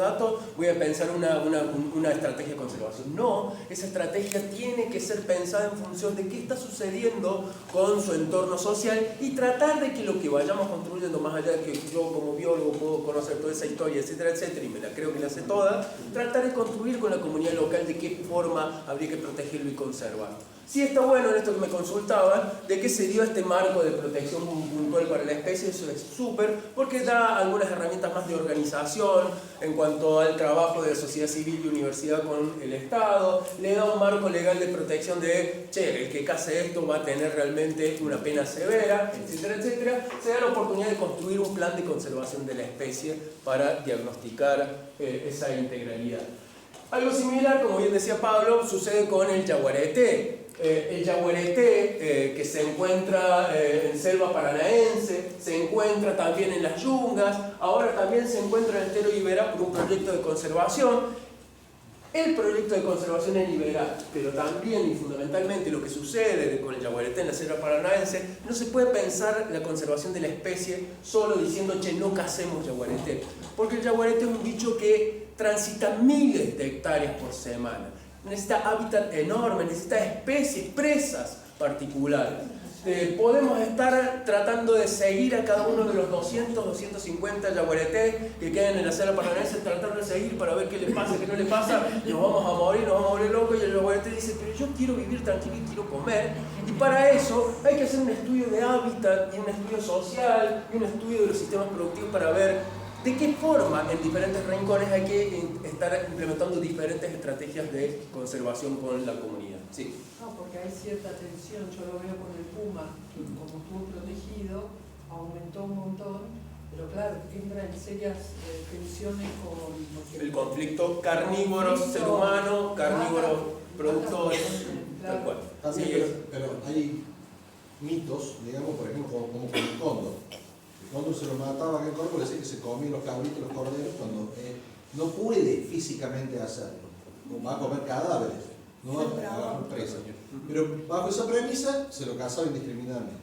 datos, voy a pensar una estrategia de conservación. No, esa estrategia tiene que ser pensada en función de qué está sucediendo con su entorno social y tratar de que lo que vayamos construyendo, más allá de que yo como biólogo puedo conocer toda esa historia, etcétera, etcétera, y me la creo que la sé toda, tratar de construir con la comunidad local de qué forma habría que protegerlo y conservarlo. Sí está bueno en esto que me consultaban, de que se dio este marco de protección puntual para la especie, eso es súper, porque da algunas herramientas más de organización en cuanto al trabajo de la sociedad civil y universidad con el Estado, le da un marco legal de protección de, che, el que case esto va a tener realmente una pena severa, etcétera, etcétera. Se da la oportunidad de construir un plan de conservación de la especie para diagnosticar esa integralidad. Algo similar, como bien decía Pablo, sucede con el yaguareté. El yaguareté que se encuentra en selva paranaense, se encuentra también en las yungas, ahora también se encuentra en el Estero Iberá por un proyecto de conservación. El proyecto de conservación en Iberá, pero también y fundamentalmente lo que sucede con el yaguareté en la selva paranaense, no se puede pensar la conservación de la especie solo diciendo, che, no cacemos yaguareté, porque el yaguareté es un bicho que transita miles de hectáreas por semana. Necesita hábitat enorme, necesita especies, presas particulares. Podemos estar tratando de seguir a cada uno de los 200, 250 yaguaretés que quedan en la selva paranaense, tratando de seguir para ver qué le pasa, qué no le pasa, nos vamos a morir locos, y el yaguareté dice, pero yo quiero vivir tranquilo y quiero comer, y para eso hay que hacer un estudio de hábitat, y un estudio social, y un estudio de los sistemas productivos para ver de qué forma en diferentes rincones hay que estar implementando diferentes estrategias de conservación con la comunidad. Sí. No, porque hay cierta tensión, yo lo veo con el puma, que como estuvo protegido, aumentó un montón, pero claro, entra en serias tensiones con... El conflicto carnívoro-ser humano, carnívoro-productores, tal cual. También, Sí, pero hay mitos, digamos, por ejemplo, como con el cóndor. Cuando se lo mataba a aquel cóndor, decía que se comía los cabritos, los corderos, cuando no puede físicamente hacerlo. Va a comer cadáveres, no va a agarrar presa. Pero bajo esa premisa, se lo cazaba indiscriminadamente.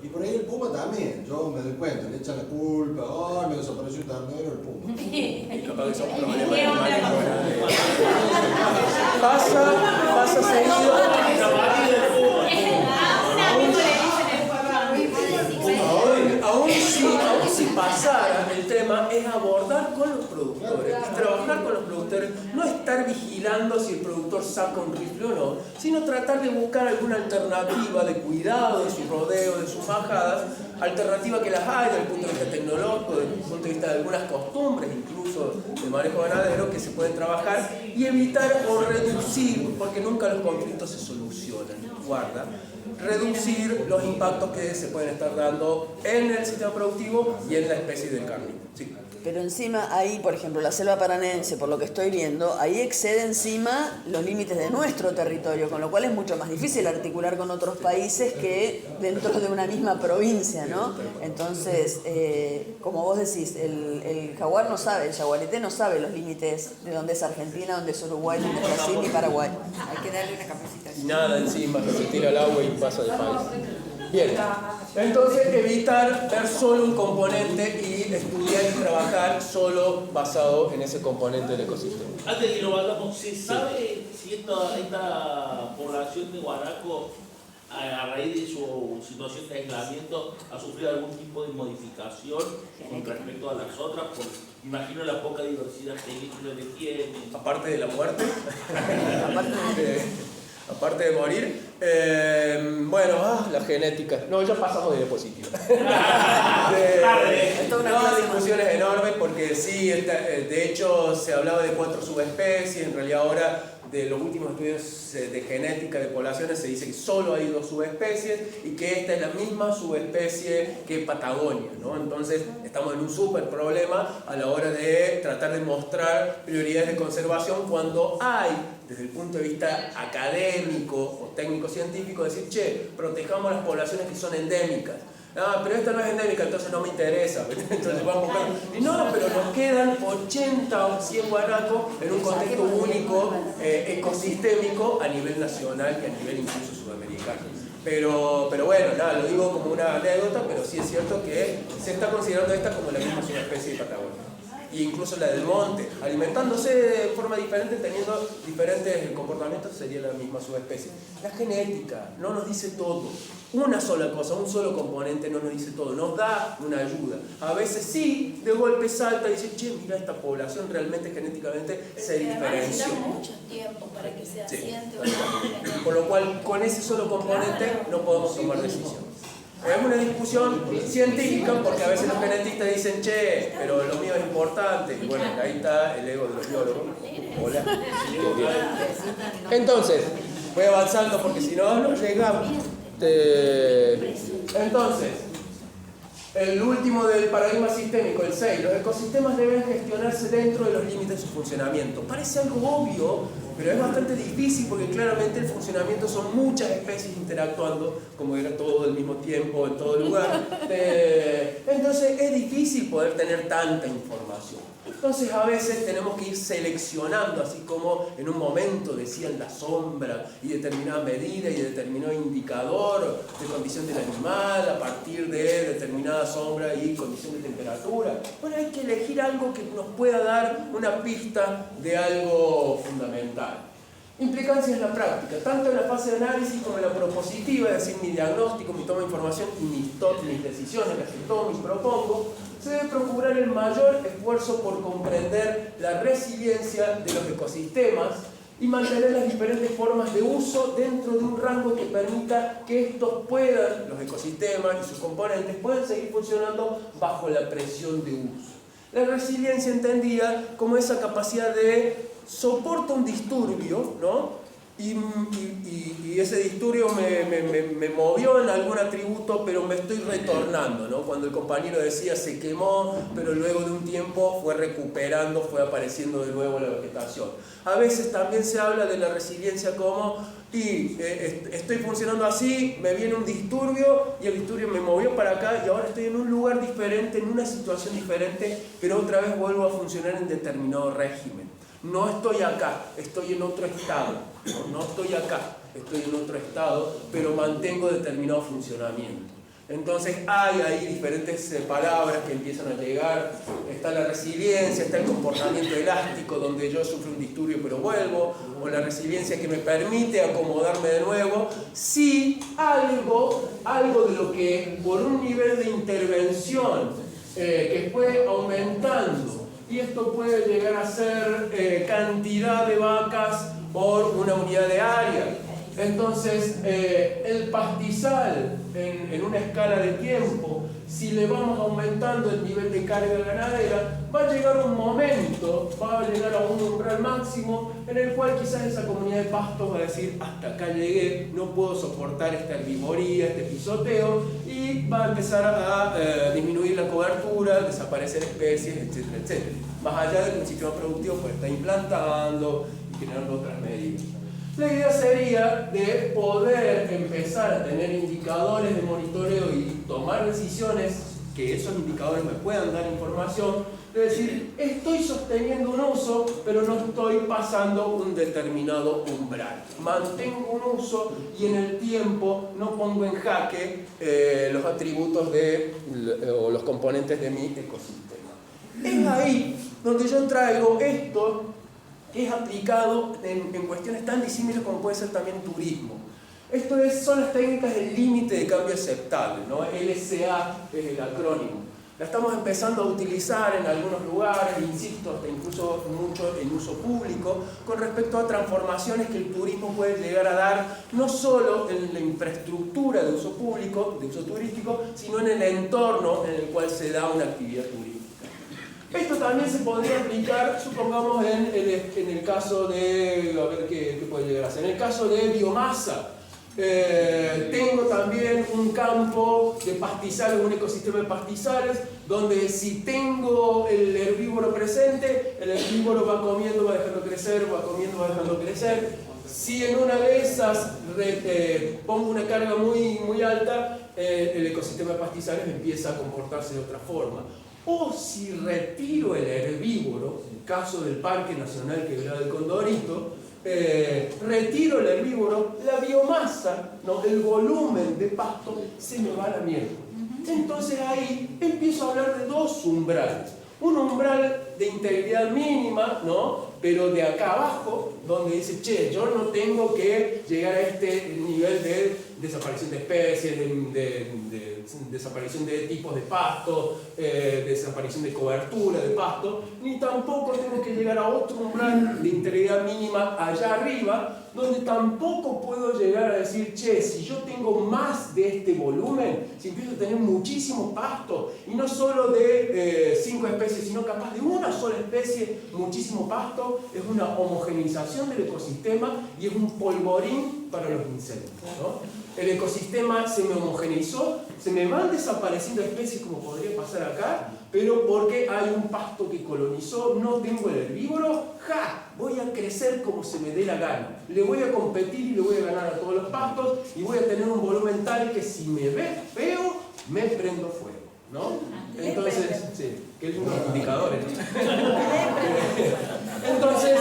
Y por ahí el puma también, yo me doy cuenta, le echan la culpa, ¡ay, me desapareció un ternero el puma! y capaz que son problemas de pasa seguido. Aún si pasara, el tema es abordar con los productores, y trabajar con los productores, no estar vigilando si el productor saca un rifle o no, sino tratar de buscar alguna alternativa de cuidado de su rodeo, de sus bajadas, alternativa que las hay desde el punto de vista tecnológico, desde el punto de vista de algunas costumbres, incluso de manejo ganadero, que se pueden trabajar y evitar o reducir, porque nunca los conflictos se solucionan, guarda, reducir los impactos que se pueden estar dando en el sistema productivo y en la especie del carnívoro. Sí. Pero encima ahí, por ejemplo, la selva paranaense, por lo que estoy viendo, ahí excede encima los límites de nuestro territorio, con lo cual es mucho más difícil articular con otros países que dentro de una misma provincia, ¿no? Entonces, como vos decís, el jaguar no sabe, el yaguareté no sabe los límites de dónde es Argentina, dónde es Uruguay, dónde es Brasil y Paraguay. Hay que darle una capacitación. Y nada encima que se tira al agua y pasa de país. Bien, entonces evitar ver solo un componente y estudiar y trabajar solo basado en ese componente del ecosistema. Antes de que lo vayamos, ¿se sabe si esta población de guanaco, a raíz de su situación de aislamiento, ha sufrido algún tipo de modificación con respecto a las otras? Porque imagino la poca diversidad genética que tienen. Aparte de la muerte, aparte de morir, la genética. No, ya pasamos de diapositiva. No, discusiones enormes porque sí, de hecho se hablaba de 4 subespecies, en realidad ahora de los últimos estudios de genética de poblaciones se dice que solo hay 2 subespecies y que esta es la misma subespecie que Patagonia, ¿no? Entonces estamos en un súper problema a la hora de tratar de mostrar prioridades de conservación cuando hay, desde el punto de vista académico o técnico-científico, decir, che, protejamos las poblaciones que son endémicas. Ah, pero esta no es endémica, entonces no me interesa. Entonces vamos buscando. Y no, pero nos quedan 80 o 100 guanacos en un contexto único, ecosistémico a nivel nacional y a nivel incluso sudamericano. Pero bueno, nada, lo digo como una anécdota, pero sí es cierto que se está considerando esta como la misma subespecie de Patagonia. e incluso la del monte, alimentándose de forma diferente, teniendo diferentes comportamientos, sería la misma subespecie. La genética no nos dice todo. Una sola cosa, un solo componente no nos dice todo, nos da una ayuda. A veces sí, de golpe salta y dice, che, mira, esta población realmente genéticamente se diferenció. Necesita mucho tiempo para que se asiente. Sí. Por lo cual, con ese solo componente no podemos tomar decisiones. Es una discusión científica porque a veces los genetistas dicen, che, pero lo mío es importante. Y bueno, ahí está el ego de los biólogos. Hola. Entonces, voy avanzando porque si no, no llegamos. Entonces, el último del paradigma sistémico, el 6, los ecosistemas deben gestionarse dentro de los límites de su funcionamiento. Parece algo obvio, pero es bastante difícil porque claramente el funcionamiento son muchas especies interactuando, como era todo al mismo tiempo, en todo lugar. Entonces es difícil poder tener tanta información. Entonces a veces tenemos que ir seleccionando, así como en un momento decían la sombra y determinada medida y determinado indicador de condición del animal a partir de determinada sombra y condición de temperatura. Bueno, hay que elegir algo que nos pueda dar una pista de algo fundamental. Implicancia en la práctica, tanto en la fase de análisis como en la propositiva, es decir, mi diagnóstico, mi toma de información y mis decisiones, las que tomo y propongo, se debe procurar el mayor esfuerzo por comprender la resiliencia de los ecosistemas y mantener las diferentes formas de uso dentro de un rango que permita que estos puedan, los ecosistemas y sus componentes, puedan seguir funcionando bajo la presión de uso. La resiliencia entendida como esa capacidad de soporta un disturbio, ¿no? Y ese disturbio me movió en algún atributo, pero me estoy retornando, ¿no? Cuando el compañero decía se quemó, pero luego de un tiempo fue recuperando, fue apareciendo de nuevo la vegetación. A veces también se habla de la resiliencia como estoy funcionando así, me viene un disturbio y el disturbio me movió para acá y ahora estoy en un lugar diferente, en una situación diferente, pero otra vez vuelvo a funcionar en determinado régimen. No estoy acá, estoy en otro estado. No estoy acá, estoy en otro estado, pero mantengo determinado funcionamiento. Entonces hay ahí diferentes palabras que empiezan a llegar. Está la resiliencia, está el comportamiento elástico, donde yo sufro un disturbio pero vuelvo, o la resiliencia que me permite acomodarme de nuevo. Sí, algo de lo que por un nivel de intervención que fue aumentando, y esto puede llegar a ser cantidad de vacas por una unidad de área. Entonces, el pastizal en una escala de tiempo, si le vamos aumentando el nivel de carga ganadera, va a llegar un momento, va a llegar a un umbral máximo en el cual quizás esa comunidad de pastos va a decir hasta acá llegué, no puedo soportar esta herbivoría, este pisoteo, y va a empezar a disminuir la cobertura, desaparecer especies, etcétera, etcétera. Más allá de que un sistema productivo pues está implantando y generando otras medidas. La idea sería de poder empezar a tener indicadores de monitoreo y tomar decisiones que esos indicadores me puedan dar información, de decir, estoy sosteniendo un uso, pero no estoy pasando un determinado umbral. Mantengo un uso y en el tiempo no pongo en jaque los atributos o los componentes de mi ecosistema. Es ahí donde yo traigo esto que es aplicado en cuestiones tan disímiles como puede ser también turismo. Esto son las técnicas del límite de cambio aceptable, ¿no? LCA es el acrónimo. La estamos empezando a utilizar en algunos lugares, insisto, hasta incluso mucho en uso público, con respecto a transformaciones que el turismo puede llegar a dar, no solo en la infraestructura de uso público, de uso turístico, sino en el entorno en el cual se da una actividad turística. Esto también se podría aplicar, supongamos, en el caso de, a ver qué puede llegar a ser, en el caso de biomasa. Tengo también un campo de pastizales, un ecosistema de pastizales, donde si tengo el herbívoro presente, el herbívoro va comiendo, va dejando crecer, va comiendo, va dejando crecer. Si en una de esas pongo una carga muy alta, el ecosistema de pastizales empieza a comportarse de otra forma. O si retiro el herbívoro, en el caso del Parque Nacional Quebrada del Condorito, retiro el herbívoro, la biomasa, ¿no? El volumen de pasto se me va a la mierda. Entonces ahí empiezo a hablar de dos umbrales. Un umbral de integridad mínima, ¿no? Pero de acá abajo, donde dice, che, yo no tengo que llegar a este nivel de desaparición de especies, de desaparición de tipos de pasto, desaparición de cobertura de pasto, ni tampoco tengo que llegar a otro umbral de integridad mínima allá arriba, donde tampoco puedo llegar a decir, che, si yo tengo más de este volumen, si empiezo a tener muchísimo pasto, y no solo de 5 especies, sino capaz de una sola especie, muchísimo pasto, es una homogeneización del ecosistema y es un polvorín para los insectos, ¿no? El ecosistema se me homogeneizó, se me van desapareciendo especies como podría pasar acá, pero porque hay un pasto que colonizó, no tengo el herbívoro, ¡ja! Voy a crecer como se me dé la gana. Le voy a competir y le voy a ganar a todos los pastos y voy a tener un volumen tal que si me ve feo, me prendo fuego, ¿no? Entonces, sí, que es unos indicadores. Entonces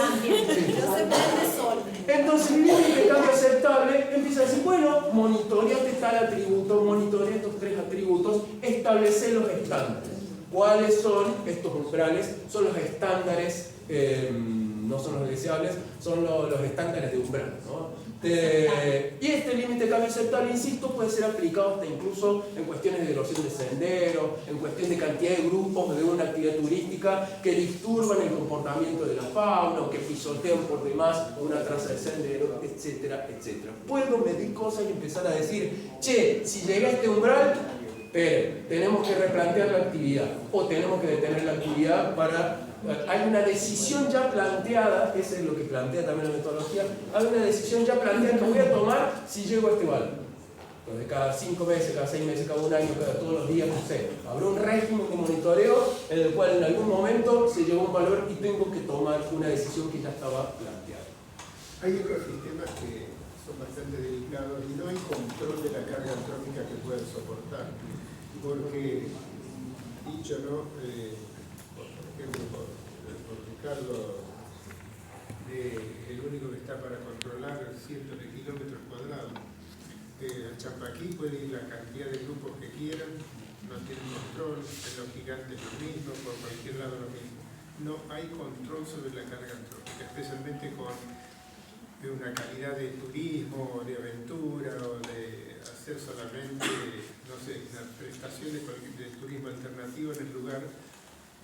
el límite de cambio aceptable empieza a decir, bueno, monitoreate tal atributo, monitorea estos 3 atributos, establece los estándares. ¿Cuáles son estos umbrales? Son los estándares, no son los deseables, son los estándares de umbral, ¿no? Y este límite de cambio aceptable, insisto, puede ser aplicado hasta incluso en cuestiones de erosión de sendero, en cuestión de cantidad de grupos de una actividad turística que disturban el comportamiento de la fauna o que pisotean por demás una traza de sendero, etcétera, etcétera. Puedo medir cosas y empezar a decir, che, si llega a este umbral, tenemos que replantear la actividad o tenemos que detener la actividad para... Hay una decisión ya planteada, eso es lo que plantea también la metodología, hay una decisión ya planteada que voy a tomar si llego a este valor. Entonces, cada 5 meses, cada 6 meses, cada 1 año, cada todos los días, no sé, habrá un régimen de monitoreo en el cual en algún momento se llegó a un valor y tengo que tomar una decisión que ya estaba planteada. Hay ecosistemas que son bastante delicados y no hay control de la carga antrópica que puedan soportar. Porque, dicho, ¿no? Por ejemplo, por Ricardo, el único que está para controlar cientos de kilómetros cuadrados. El Champaquí puede ir la cantidad de grupos que quieran, no tienen control, en los gigantes lo mismo, por cualquier lado lo mismo. No hay control sobre la carga antrópica, especialmente con una calidad de turismo, de aventura o de hacer solamente, no sé, unas prestaciones de turismo alternativo en el lugar,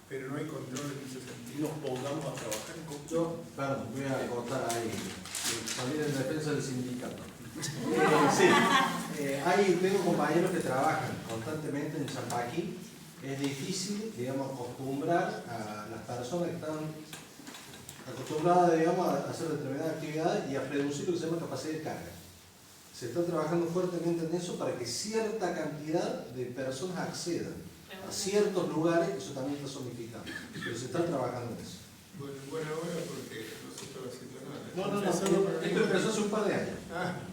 pero no hay control en ese sentido. Nos pongamos a trabajar en conjunto. Yo, bueno, voy a contar ahí, también en defensa del sindicato. Tengo compañeros que trabajan constantemente en Champaquí. Es difícil, digamos, acostumbrar a las personas que están acostumbradas, digamos, a hacer determinada actividad y a reducir lo que se llama capacidad de carga. Se está trabajando fuertemente en eso para que cierta cantidad de personas accedan a ciertos lugares, eso también está zonificado, pero se está trabajando en eso. Bueno, en buena hora porque no se estaba haciendo nada. No, esto empezó hace un par de años.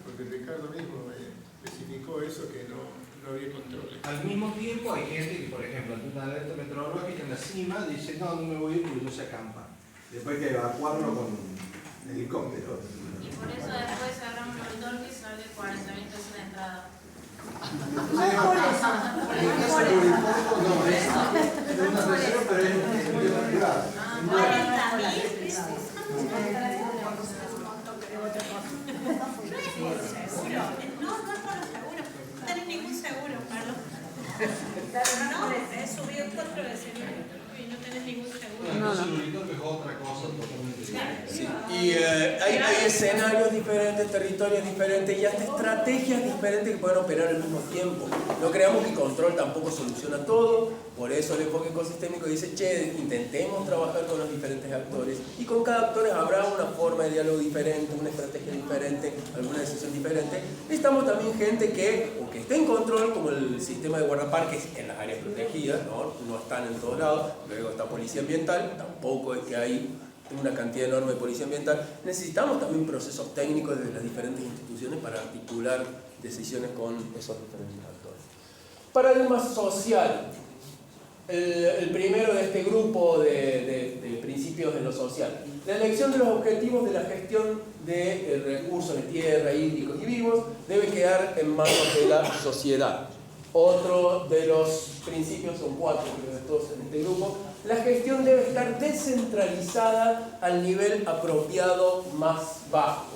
Porque Ricardo mismo especificó eso, que no había control. Al mismo tiempo hay gente que, por ejemplo, ante una alerta meteorológica en la cima dice, no me voy a ir porque no se acampa. Después hay que evacuarlo con helicóptero. Y por eso después cerramos el torque y sale 40.000 pesos la entrada. Es una reserva, pero es privada. 40.000 pesos. Seguro. No es por los seguros. No tenés ningún seguro, Carlos. No, he subido 4 veces y no tenés ningún seguro. Entonces el helicóptero es otra cosa totalmente diferente. Sí. Y hay escenarios diferentes, territorios diferentes y hasta estrategias diferentes que pueden operar al mismo tiempo. No creamos que control tampoco soluciona todo, por eso el enfoque ecosistémico dice, che, intentemos trabajar con los diferentes actores y con cada actor habrá una forma de diálogo diferente, una estrategia diferente, alguna decisión diferente. Necesitamos también gente que esté en control, como el sistema de guardaparques en las áreas protegidas, no están en todos lados, luego está policía ambiental, tampoco es que hay una cantidad enorme de policía ambiental. Necesitamos también procesos técnicos desde las diferentes instituciones para articular decisiones con esos diferentes actores. Paradigma social. El primero de este grupo de principios de lo social. La elección de los objetivos de la gestión de recursos de tierra, hídricos y vivos debe quedar en manos de la sociedad. Otro de los principios, son 4 creo de todos en este grupo, la gestión debe estar descentralizada al nivel apropiado más bajo.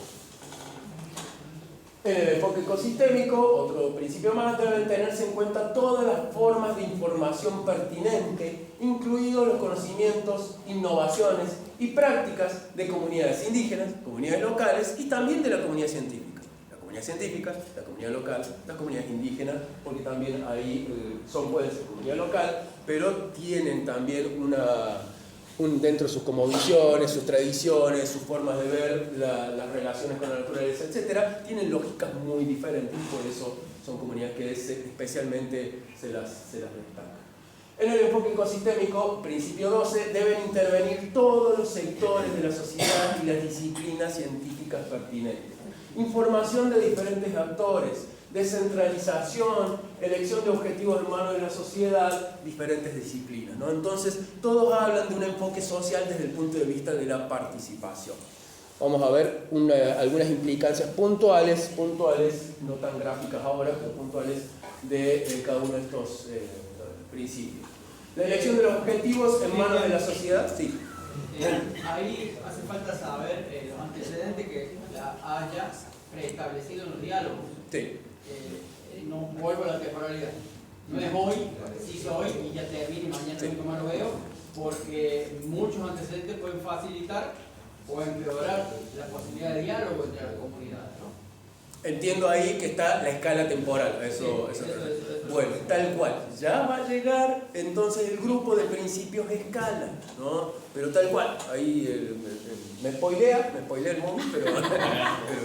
En el enfoque ecosistémico, otro principio más, deben tenerse en cuenta todas las formas de información pertinente, incluidos los conocimientos, innovaciones y prácticas de comunidades indígenas, comunidades locales y también de la comunidad científica. La comunidad científica, la comunidad local, las comunidades indígenas, porque también ahí pueden ser comunidad local, pero tienen también dentro de sus cosmovisiones, sus tradiciones, sus formas de ver las relaciones con la naturaleza, etc., tienen lógicas muy diferentes y por eso son comunidades que especialmente se las destacan. En el enfoque ecosistémico, principio 12, deben intervenir todos los sectores de la sociedad y las disciplinas científicas pertinentes. Información de diferentes actores, descentralización, elección de objetivos en manos de la sociedad, diferentes disciplinas, ¿no? Entonces, todos hablan de un enfoque social desde el punto de vista de la participación. Vamos a ver algunas implicancias puntuales, no tan gráficas ahora, pero puntuales de cada uno de estos principios. La elección de los objetivos en manos de la sociedad, sí. Ahí hace falta saber los antecedentes que haya preestablecido en los diálogos. Sí. No vuelvo a la temporalidad. No es hoy, sí es hoy y ya termino y mañana nunca más lo veo, porque muchos antecedentes pueden facilitar o empeorar la posibilidad de diálogo entre las comunidades, ¿no? Entiendo ahí que está la escala temporal. Bueno, tal cual. Ya va a llegar entonces el grupo de principios escala, ¿no? Pero tal cual. Ahí me spoilea el móvil, pero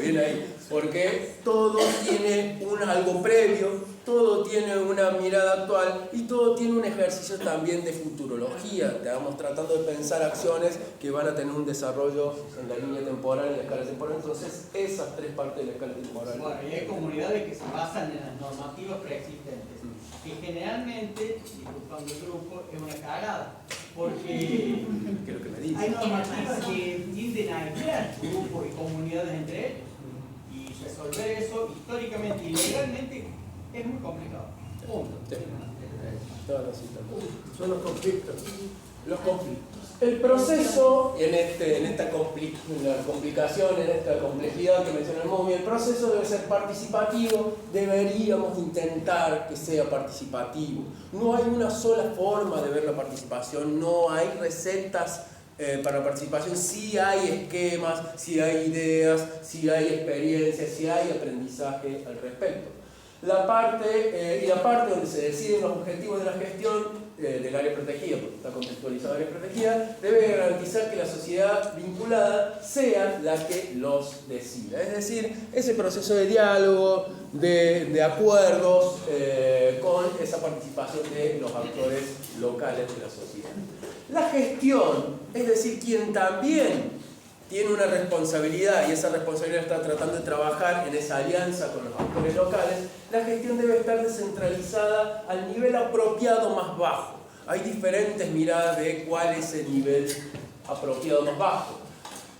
viene ahí. Porque todo tiene algo previo, todo tiene una mirada actual y todo tiene un ejercicio también de futurología. Estamos tratando de pensar acciones que van a tener un desarrollo en la línea temporal, en la escala temporal. Entonces, esas tres partes de la escala temporal. Bueno, y hay comunidades que se basan en las normativas preexistentes, que generalmente, disculpando el grupo, es una cagada. Porque ¿qué es lo que me dice? Hay normativas que tienden a aislar grupos y comunidades entre ellos. Y resolver eso históricamente y legalmente es muy complicado. Punto. Sí. Son los conflictos. Los conflictos. El proceso, en esta complicación, en esta complejidad que menciona el MOMI, el proceso debe ser participativo, deberíamos intentar que sea participativo. No hay una sola forma de ver la participación, no hay recetas para la participación, sí hay esquemas, sí hay ideas, sí hay experiencias, sí hay aprendizaje al respecto. La parte donde se deciden los objetivos de la gestión del área protegida, porque está contextualizado el área protegida, debe garantizar que la sociedad vinculada sea la que los decida. Es decir, ese proceso de diálogo, de acuerdos con esa participación de los actores locales de la sociedad. La gestión, es decir, quien también tiene una responsabilidad y esa responsabilidad está tratando de trabajar en esa alianza con los actores locales, la gestión debe estar descentralizada al nivel apropiado más bajo. Hay diferentes miradas de cuál es el nivel apropiado más bajo.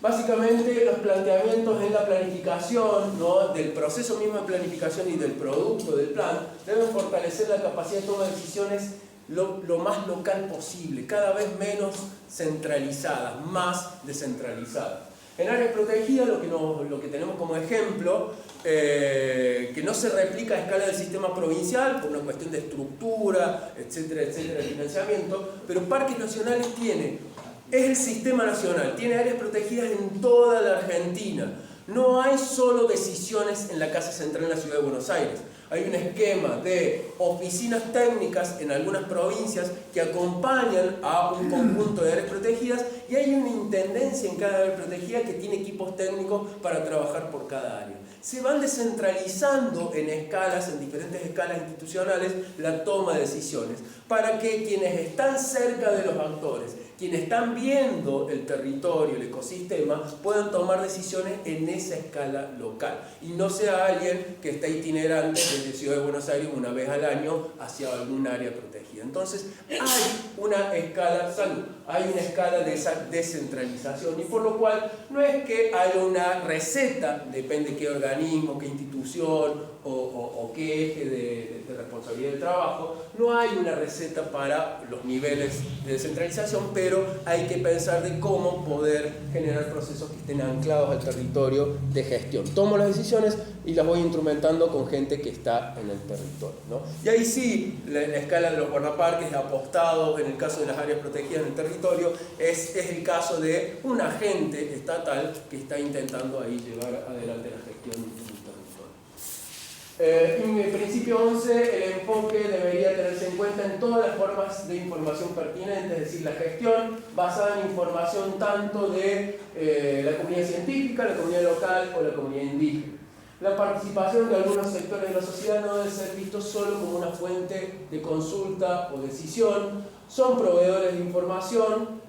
Básicamente los planteamientos en la planificación, ¿no?, del proceso mismo de planificación y del producto del plan deben fortalecer la capacidad de toma de decisiones lo más local posible, cada vez menos centralizadas, más descentralizadas. En áreas protegidas lo que tenemos como ejemplo, que no se replica a escala del sistema provincial por una cuestión de estructura, etcétera, etcétera, de financiamiento, pero Parques Nacionales es el sistema nacional, tiene áreas protegidas en toda la Argentina. No hay solo decisiones en la Casa Central en la Ciudad de Buenos Aires. Hay un esquema de oficinas técnicas en algunas provincias que acompañan a un conjunto de áreas protegidas y hay una intendencia en cada área protegida que tiene equipos técnicos para trabajar por cada área. Se van descentralizando en diferentes escalas institucionales, la toma de decisiones para que quienes están cerca de los actores, quienes están viendo el territorio, el ecosistema, puedan tomar decisiones en esa escala local y no sea alguien que está itinerante desde Ciudad de Buenos Aires una vez al año hacia algún área protegida. Entonces hay una escala, salud, hay una escala de esa descentralización, y por lo cual no es que haya una receta, depende qué organismo, qué institución o qué eje de responsabilidad del trabajo, no hay una receta para los niveles de descentralización, pero hay que pensar de cómo poder generar procesos que estén anclados al territorio de gestión. Tomo las decisiones y las voy instrumentando con gente que está en el territorio, ¿no? Y ahí sí, la escala de los guardaparques, apostados, en el caso de las áreas protegidas en el territorio, es el caso de un agente estatal que está intentando ahí llevar adelante la gestión del territorio. En el principio 11, el enfoque debería tenerse en cuenta en todas las formas de información pertinente, es decir, la gestión basada en información tanto de la comunidad científica, la comunidad local o la comunidad indígena. La participación de algunos sectores de la sociedad no debe ser visto solo como una fuente de consulta o decisión, son proveedores de información,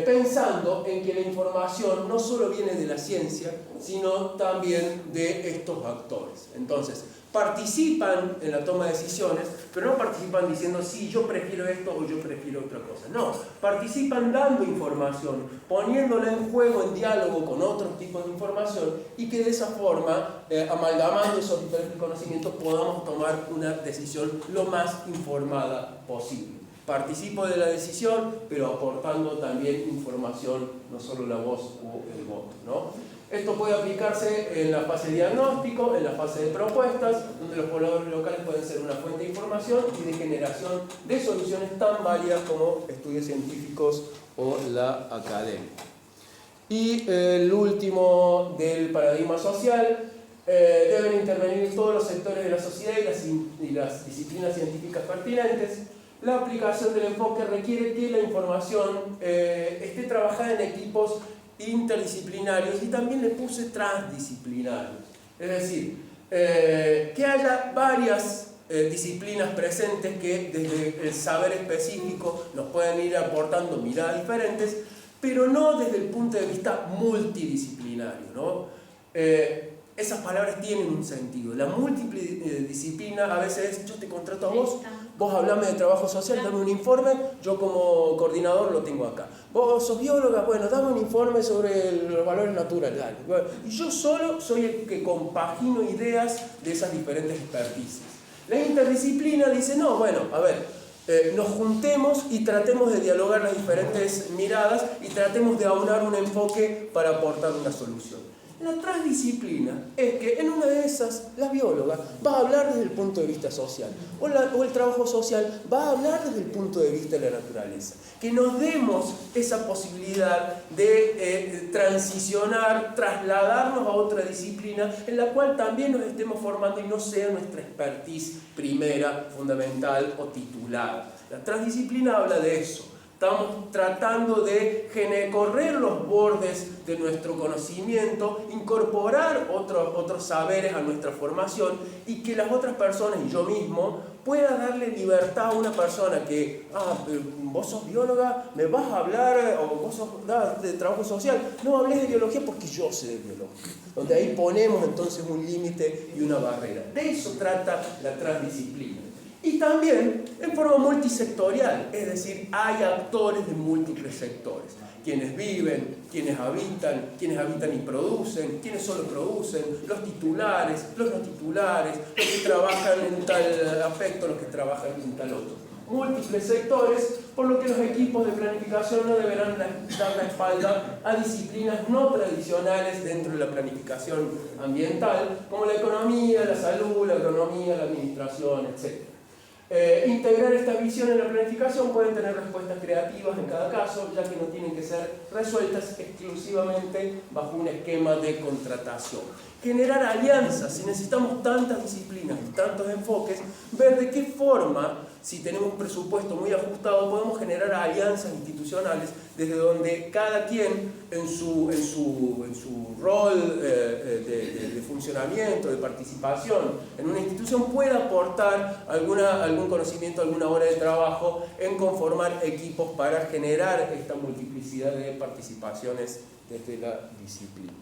pensando en que la información no solo viene de la ciencia, sino también de estos actores. Entonces, participan en la toma de decisiones, pero no participan diciendo, sí, yo prefiero esto o yo prefiero otra cosa. No, participan dando información, poniéndola en juego, en diálogo con otros tipos de información, y que de esa forma, amalgamando esos diferentes conocimientos, podamos tomar una decisión lo más informada posible. Participo de la decisión, pero aportando también información, no solo la voz o el voto, ¿no? Esto puede aplicarse en la fase de diagnóstico, en la fase de propuestas, donde los pobladores locales pueden ser una fuente de información y de generación de soluciones tan válidas como estudios científicos o la academia. Y el último del paradigma social, deben intervenir todos los sectores de la sociedad y las disciplinas científicas pertinentes. La aplicación del enfoque requiere que la información esté trabajada en equipos interdisciplinarios, y también le puse transdisciplinarios. Es decir, que haya varias disciplinas presentes que desde el saber específico nos pueden ir aportando miradas diferentes, pero no desde el punto de vista multidisciplinario, ¿no? Esas palabras tienen un sentido. La multidisciplina a veces es, yo te contrato a vos, vos hablame de trabajo social, dame un informe, yo como coordinador lo tengo acá. Vos sos bióloga, bueno, dame un informe sobre los valores naturales. Dale. Bueno, y yo solo soy el que compagino ideas de esas diferentes experticias. La interdisciplina dice, no, bueno, a ver, nos juntemos y tratemos de dialogar las diferentes miradas y tratemos de aunar un enfoque para aportar una solución. La transdisciplina es que en una de esas, la bióloga va a hablar desde el punto de vista social, o el trabajo social va a hablar desde el punto de vista de la naturaleza. Que nos demos esa posibilidad de transicionar, trasladarnos a otra disciplina en la cual también nos estemos formando y no sea nuestra expertise primera, fundamental o titular. La transdisciplina habla de eso. Estamos tratando de correr los bordes de nuestro conocimiento, incorporar otros saberes a nuestra formación, y que las otras personas y yo mismo pueda darle libertad a una persona que, vos sos bióloga, me vas a hablar, o vos sos de trabajo social, no hables de biología porque yo sé de biología. Donde ahí ponemos entonces un límite y una barrera. De eso trata la transdisciplina. Y también en forma multisectorial, es decir, hay actores de múltiples sectores. Quienes viven, quienes habitan y producen, quienes solo producen, los titulares, los no titulares, los que trabajan en tal aspecto, los que trabajan en tal otro. Múltiples sectores, por lo que los equipos de planificación no deberán dar la espalda a disciplinas no tradicionales dentro de la planificación ambiental, como la economía, la salud, la agronomía, la administración, etc. Integrar esta visión en la planificación pueden tener respuestas creativas en cada caso, ya que no tienen que ser resueltas exclusivamente bajo un esquema de contratación. Generar alianzas, si necesitamos tantas disciplinas y tantos enfoques, ver de qué forma, si tenemos un presupuesto muy ajustado, podemos generar alianzas institucionales desde donde cada quien en su rol de funcionamiento, de participación en una institución pueda aportar algún conocimiento, alguna hora de trabajo en conformar equipos para generar esta multiplicidad de participaciones desde la disciplina.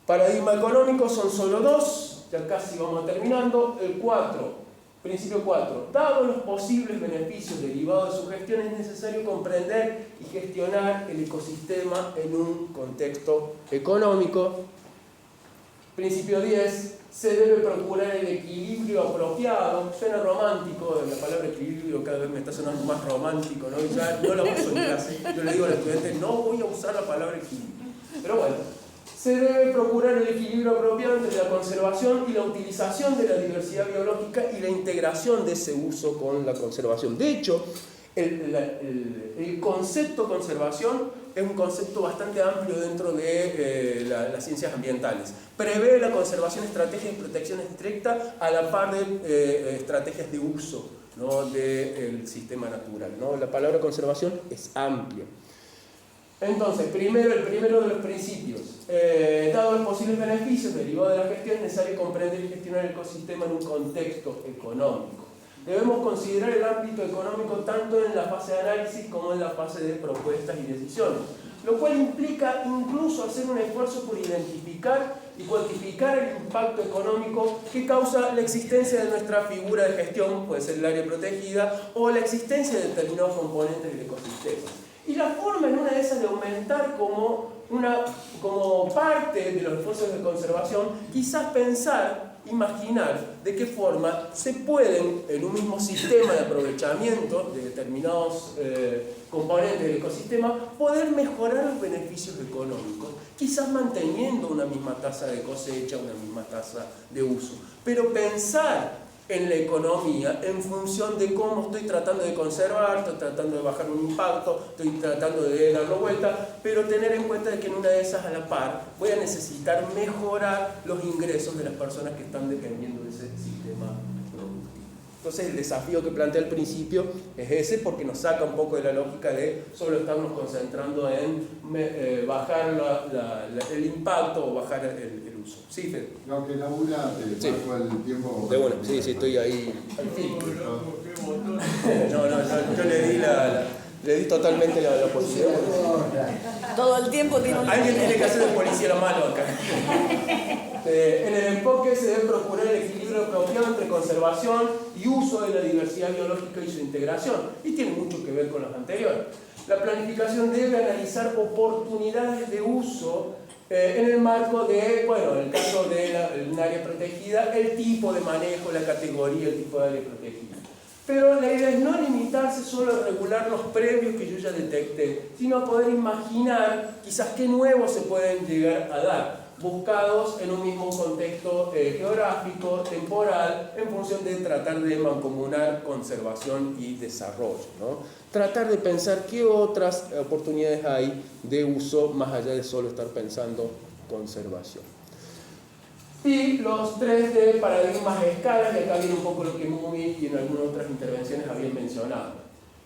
Paradigma económico son solo dos, ya casi vamos terminando. El 4 Principio 4. Dados los posibles beneficios derivados de su gestión, es necesario comprender y gestionar el ecosistema en un contexto económico. Principio 10. Se debe procurar el equilibrio apropiado. Suena romántico, la palabra equilibrio cada vez me está sonando más romántico, ¿no? Y ya no la uso en clase. Yo le digo a los estudiantes, no voy a usar la palabra equilibrio. Pero bueno, se debe procurar el equilibrio apropiado entre la conservación y la utilización de la diversidad biológica y la integración de ese uso con la conservación. De hecho, el concepto conservación es un concepto bastante amplio dentro de las ciencias ambientales. Prevé la conservación, estrategias de protección estricta a la par de estrategias de uso, ¿no?, del sistema natural, ¿no? La palabra conservación es amplia. Entonces, el primero de los principios, dados los posibles beneficios derivados de la gestión, es necesario comprender y gestionar el ecosistema en un contexto económico. Debemos considerar el ámbito económico tanto en la fase de análisis como en la fase de propuestas y decisiones, lo cual implica incluso hacer un esfuerzo por identificar y cuantificar el impacto económico que causa la existencia de nuestra figura de gestión, puede ser el área protegida, o la existencia de determinados componentes del ecosistema. Y la forma en una de esas de aumentar como parte de los esfuerzos de conservación, quizás imaginar de qué forma se pueden, en un mismo sistema de aprovechamiento de determinados componentes del ecosistema, poder mejorar los beneficios económicos, quizás manteniendo una misma tasa de cosecha, una misma tasa de uso. Pero pensar en la economía en función de cómo estoy tratando de conservar, estoy tratando de bajar un impacto, estoy tratando de darlo vuelta, pero tener en cuenta de que en una de esas a la par voy a necesitar mejorar los ingresos de las personas que están dependiendo de ese sistema productivo. Entonces el desafío que plantea al principio es ese, porque nos saca un poco de la lógica de solo estarnos concentrando en bajar el impacto o bajar el uso. Sí, Fede. No, que labura sí. Marco el tiempo. De bueno, sí, estoy ahí al fin. No, yo le di totalmente la posibilidad. Todo el tiempo tiene un... Alguien tiene que hacer de policía la mano acá. En el enfoque se debe procurar el equilibrio apropiado entre conservación y uso de la diversidad biológica y su integración. Y tiene mucho que ver con los anteriores. La planificación debe analizar oportunidades de uso en el marco de, bueno, en el caso de un área protegida, el tipo de manejo, la categoría, el tipo de área protegida. Pero la idea es no limitarse solo a regular los previos que yo ya detecté, sino a poder imaginar quizás qué nuevos se pueden llegar a dar, buscados en un mismo contexto geográfico, temporal, en función de tratar de mancomunar conservación y desarrollo, ¿no? Tratar de pensar qué otras oportunidades hay de uso más allá de solo estar pensando conservación. Y los 3D paradigmas de escalas, y acá viene un poco lo que Mumi y en algunas otras intervenciones habían mencionado.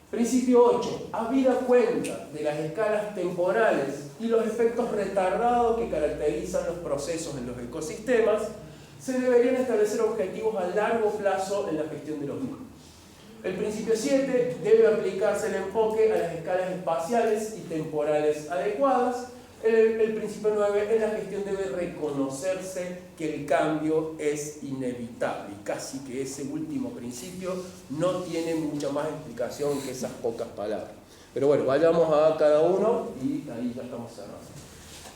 Principio 8. Habida cuenta de las escalas temporales y los efectos retardados que caracterizan los procesos en los ecosistemas, se deberían establecer objetivos a largo plazo en la gestión de los mismos. El principio 7. Debe aplicarse el enfoque a las escalas espaciales y temporales adecuadas. El principio 9, en la gestión debe reconocerse que el cambio es inevitable. Y casi que ese último principio no tiene mucha más explicación que esas pocas palabras. Pero bueno, vayamos a cada uno y ahí ya estamos cerrando.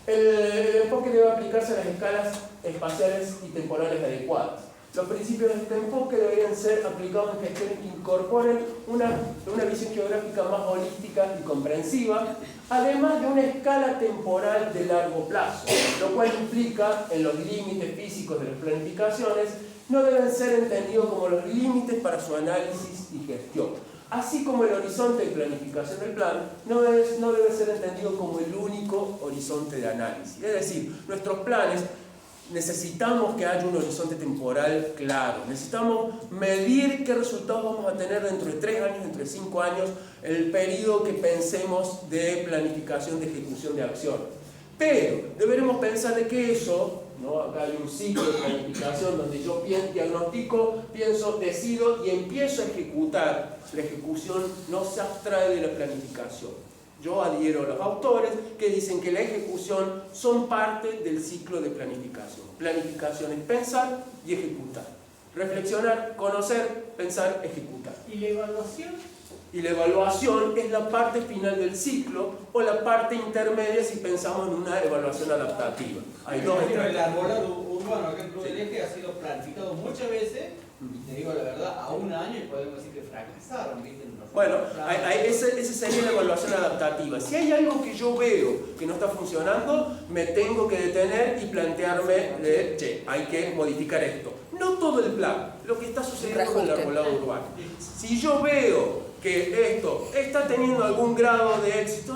El enfoque debe aplicarse a las escalas espaciales y temporales adecuadas. Los principios de este enfoque deberían ser aplicados en gestiones que incorporen una visión geográfica más holística y comprensiva, además de una escala temporal de largo plazo, lo cual implica, en los límites físicos de las planificaciones, no deben ser entendidos como los límites para su análisis y gestión, así como el horizonte de planificación del plan no debe ser entendido como el único horizonte de análisis. Es decir, nuestros planes necesitamos que haya un horizonte temporal claro, necesitamos medir qué resultados vamos a tener dentro de 3 años, dentro de 5 años, el periodo que pensemos de planificación, de ejecución de acción. Pero deberemos pensar de que eso, ¿no? Acá hay un ciclo de planificación donde yo diagnostico, pienso, decido y empiezo a ejecutar. La ejecución no se abstrae de la planificación. Yo adhiero a los autores que dicen que la ejecución son parte del ciclo de planificación. Planificación es pensar y ejecutar. reflexionar, conocer, pensar, ejecutar. ¿Y la evaluación? Y la evaluación es la parte final del ciclo o la parte intermedia si pensamos en una evaluación adaptativa. Hay dos El estrategias. arbolado urbano acá en Club del Eje ha sido planificado muchas veces, y te digo la verdad, a un año y podemos decir que fracasaron, ¿viste? Bueno, esa sería la evaluación adaptativa. Si hay algo que yo veo que no está funcionando, me tengo que detener y plantearme che, hay que modificar esto. No todo el plan, lo que está sucediendo con el arbolado urbano. Si yo veo que esto está teniendo algún grado de éxito,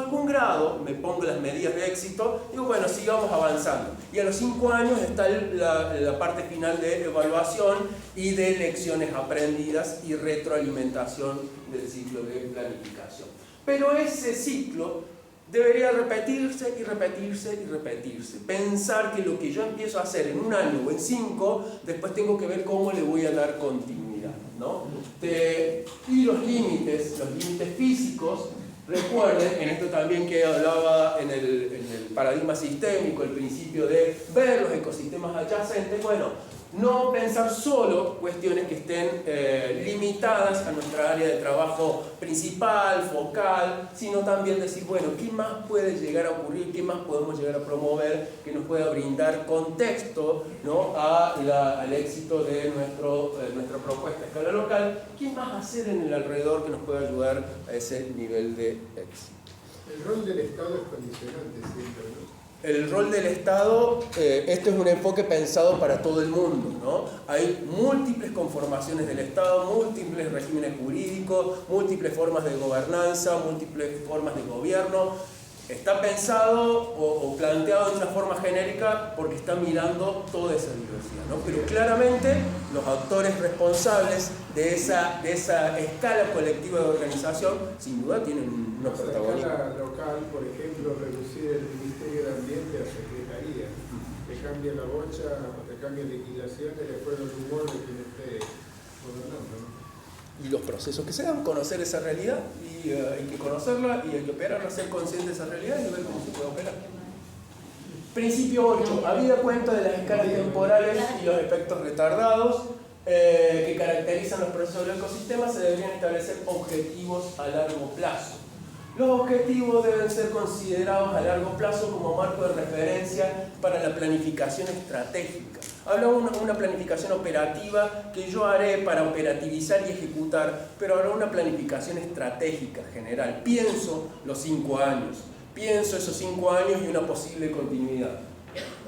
me pongo las medidas de éxito, digo, bueno, sigamos avanzando. Y a los 5 años está la parte final de evaluación y de lecciones aprendidas y retroalimentación del ciclo de planificación. Pero ese ciclo debería repetirse y repetirse y repetirse. Pensar que lo que yo empiezo a hacer en 1 año o en 5, después tengo que ver cómo le voy a dar continuidad, ¿no? Y los límites físicos, recuerden, en esto también que hablaba en el paradigma sistémico, el principio de ver los ecosistemas adyacentes, bueno, no pensar solo cuestiones que estén limitadas a nuestra área de trabajo principal, focal, sino también decir, bueno, ¿qué más puede llegar a ocurrir? ¿Qué más podemos llegar a promover que nos pueda brindar contexto, ¿no? al éxito de nuestra propuesta a escala local? ¿Qué más hacer en el alrededor que nos pueda ayudar a ese nivel de éxito? El rol del Estado es condicionante siempre, ¿no? El rol del Estado, esto es un enfoque pensado para todo el mundo, ¿no? Hay múltiples conformaciones del Estado, múltiples regímenes jurídicos, múltiples formas de gobernanza, múltiples formas de gobierno. Está pensado o planteado de una forma genérica porque está mirando toda esa diversidad, ¿no? Pero claramente los actores responsables de esa escala colectiva de organización, sin duda tienen unos protagonistas. A escala local, por ejemplo, reducir el Ministerio de Ambiente a Secretaría. Te cambia la bocha, te cambia liquidaciones, después del humor de quien esté gobernando, ¿no? Y los procesos que se dan, conocer esa realidad, y hay que conocerla y hay que operarla, ser consciente de esa realidad y ver cómo se puede operar. Principio 8. Habida cuenta de las escalas temporales y los efectos retardados que caracterizan los procesos del ecosistema, se deberían establecer objetivos a largo plazo. Los objetivos deben ser considerados a largo plazo como marco de referencia para la planificación estratégica. Hablamos de una planificación operativa que yo haré para operativizar y ejecutar, pero habrá una planificación estratégica general. Pienso los 5 años, pienso esos 5 años y una posible continuidad.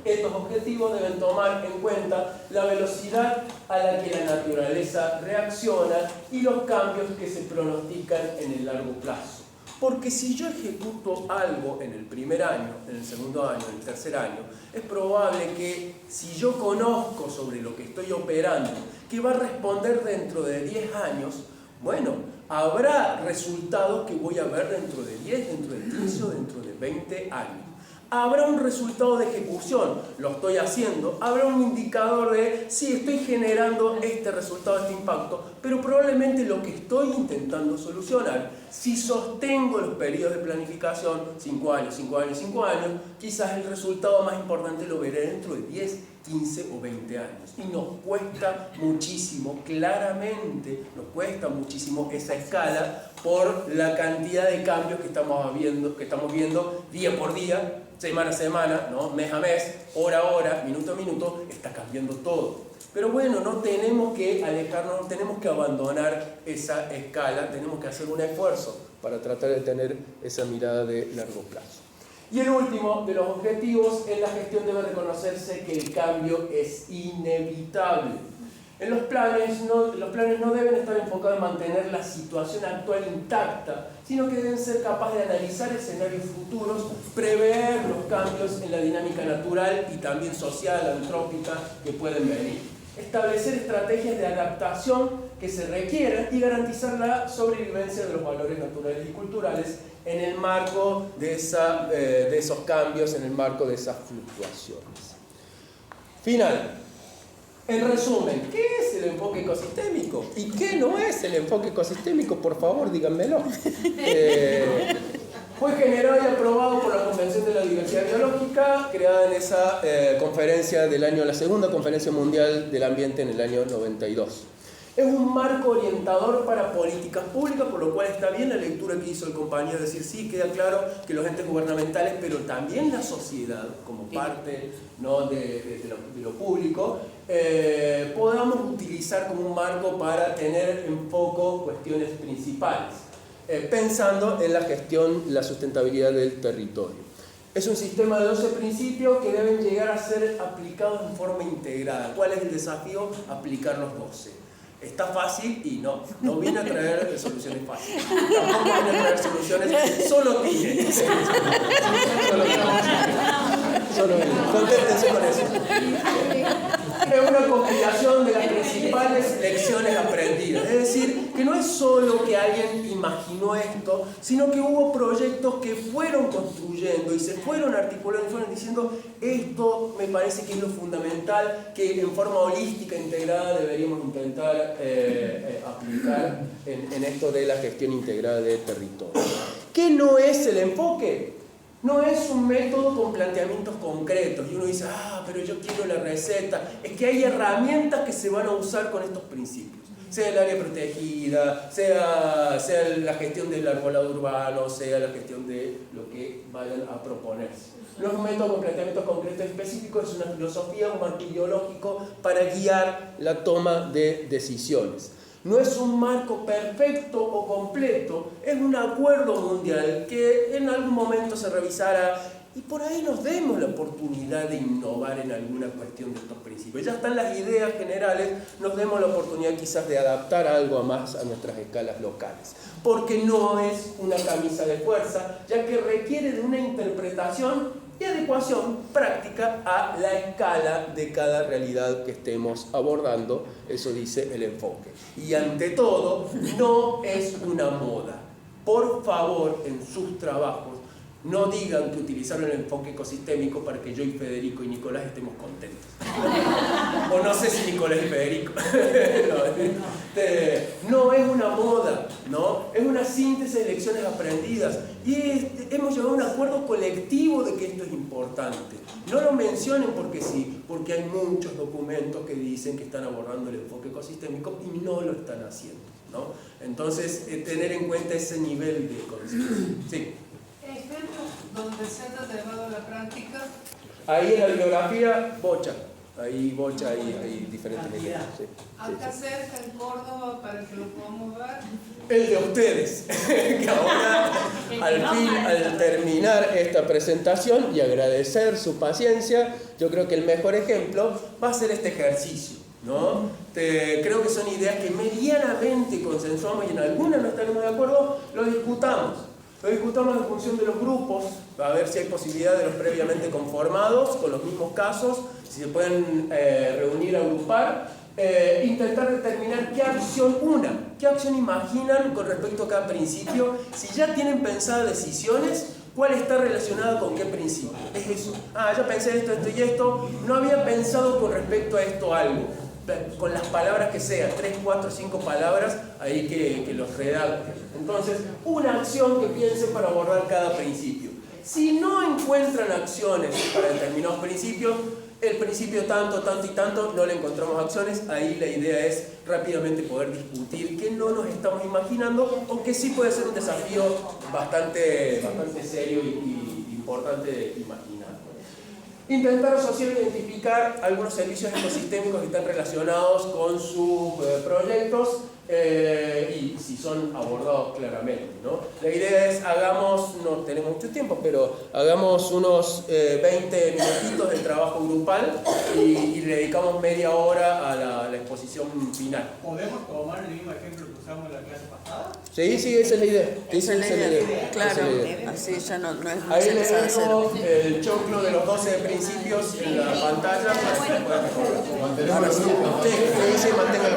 Estos objetivos deben tomar en cuenta la velocidad a la que la naturaleza reacciona y los cambios que se pronostican en el largo plazo. Porque si yo ejecuto algo en el primer año, en el segundo año, en el tercer año, es probable que si yo conozco sobre lo que estoy operando, que va a responder dentro de 10 años, bueno, habrá resultados que voy a ver dentro de 10, dentro de 15 o dentro de 20 años. Habrá un resultado de ejecución, lo estoy haciendo, habrá un indicador de si estoy generando este resultado, este impacto, pero probablemente lo que estoy intentando solucionar, si sostengo los periodos de planificación, 5 años, 5 años, 5 años, quizás el resultado más importante lo veré dentro de 10, 15 o 20 años. Y nos cuesta muchísimo, claramente nos cuesta muchísimo esa escala por la cantidad de cambios que estamos viendo día por día, semana a semana, ¿no? Mes a mes, hora a hora, minuto a minuto, está cambiando todo. Pero bueno, no tenemos que alejarnos, no tenemos que abandonar esa escala, tenemos que hacer un esfuerzo para tratar de tener esa mirada de largo plazo. Y el último de los objetivos, en la gestión debe reconocerse que el cambio es inevitable. Los planes no deben estar enfocados en mantener la situación actual intacta, sino que deben ser capaces de analizar escenarios futuros, prever los cambios en la dinámica natural y también social, antrópica, que pueden venir. Establecer estrategias de adaptación que se requieran y garantizar la sobrevivencia de los valores naturales y culturales en el marco de esos cambios, en el marco de esas fluctuaciones. Final. En resumen, ¿qué es el enfoque ecosistémico? ¿Y qué no es el enfoque ecosistémico? Por favor, díganmelo. Fue generado y aprobado por la Convención de la Diversidad Biológica Europa, creada en esa conferencia del año, la segunda conferencia mundial del ambiente en el año 92. Es un marco orientador para políticas públicas, por lo cual está bien la lectura que hizo el compañero, decir, sí, queda claro que los entes gubernamentales, pero también la sociedad, como parte, ¿no?, de lo público, podamos utilizar como un marco para tener en foco cuestiones principales, pensando en la gestión, la sustentabilidad del territorio. Es un sistema de 12 principios que deben llegar a ser aplicados en forma integrada. ¿Cuál es el desafío? Aplicar los 12. Está fácil y no viene a traer soluciones fáciles. Tampoco viene a traer soluciones, solo tiene. Solo viene. Conténtense con eso. Es una compilación de las principales lecciones aprendidas. Es decir, que no es solo que alguien imaginó esto, sino que hubo proyectos que fueron construyendo y se fueron articulando y fueron diciendo, esto me parece que es lo fundamental, que en forma holística, integrada, deberíamos intentar aplicar en esto de la gestión integrada de territorio. ¿Qué no es el enfoque? No es un método con planteamientos concretos y uno dice, pero yo quiero la receta. Es que hay herramientas que se van a usar con estos principios. Sea el área protegida, sea la gestión del arbolado urbano, sea la gestión de lo que vayan a proponerse. No es un método con planteamientos concretos específicos, es una filosofía, un marco ideológico para guiar la toma de decisiones. No es un marco perfecto o completo, es un acuerdo mundial que en algún momento se revisará y por ahí nos demos la oportunidad de innovar en alguna cuestión de estos principios. Ya están las ideas generales, nos demos la oportunidad quizás de adaptar algo más a nuestras escalas locales. Porque no es una camisa de fuerza, ya que requiere de una interpretación y adecuación práctica a la escala de cada realidad que estemos abordando, eso dice el enfoque. Y ante todo, no es una moda. Por favor, en sus trabajos, no digan que utilizaron el enfoque ecosistémico para que yo y Federico y Nicolás estemos contentos. O no sé si Nicolás y Federico. No es una moda, ¿no? Es una síntesis de lecciones aprendidas. Y hemos llegado a un acuerdo colectivo de que esto es importante. No lo mencionen porque sí, porque hay muchos documentos que dicen que están abordando el enfoque ecosistémico y no lo están haciendo, ¿no? Entonces, tener en cuenta ese nivel de conciencia. Sí. Ejemplos donde se ha llevado a la práctica. Ahí en la bibliografía, Bocha. Ahí Bocha, hay diferentes ejemplos. Sí. Acá cerca, en Córdoba, para que lo podamos ver. El de ustedes, que ahora, al terminar esta presentación y agradecer su paciencia, yo creo que el mejor ejemplo va a ser este ejercicio, ¿no? Creo que son ideas que medianamente consensuamos y en algunas no estaremos de acuerdo, lo discutamos. Lo discutamos en función de los grupos, a ver si hay posibilidad de los previamente conformados, con los mismos casos, si se pueden reunir, agrupar, intentar determinar qué acción imaginan con respecto a cada principio, si ya tienen pensadas decisiones, cuál está relacionada con qué principio. Es eso. Ya pensé esto y esto, no había pensado con respecto a esto algo. Con las palabras que sean, 3, 4, 5 palabras, ahí que los redacten. Entonces, una acción que piensen para abordar cada principio. Si no encuentran acciones para determinados principios, el principio tanto, tanto y tanto, no le encontramos acciones, ahí la idea es rápidamente poder discutir qué no nos estamos imaginando, aunque sí puede ser un desafío bastante serio y importante imaginar. Intentar asociar e identificar algunos servicios ecosistémicos que están relacionados con sus proyectos y si son abordados claramente, ¿no? La idea es, no tenemos mucho tiempo, pero hagamos unos 20 minutitos del trabajo grupal y le dedicamos media hora a la exposición final. ¿Podemos tomar el mismo ejemplo que usamos en la clase pasada? Sí, esa es la idea. Esa es la idea. Claro, así ya no es ahí le dejo el choclo de los 12 principios en la pantalla para que se puedan recordar. Ahora sí, usted se mantenga el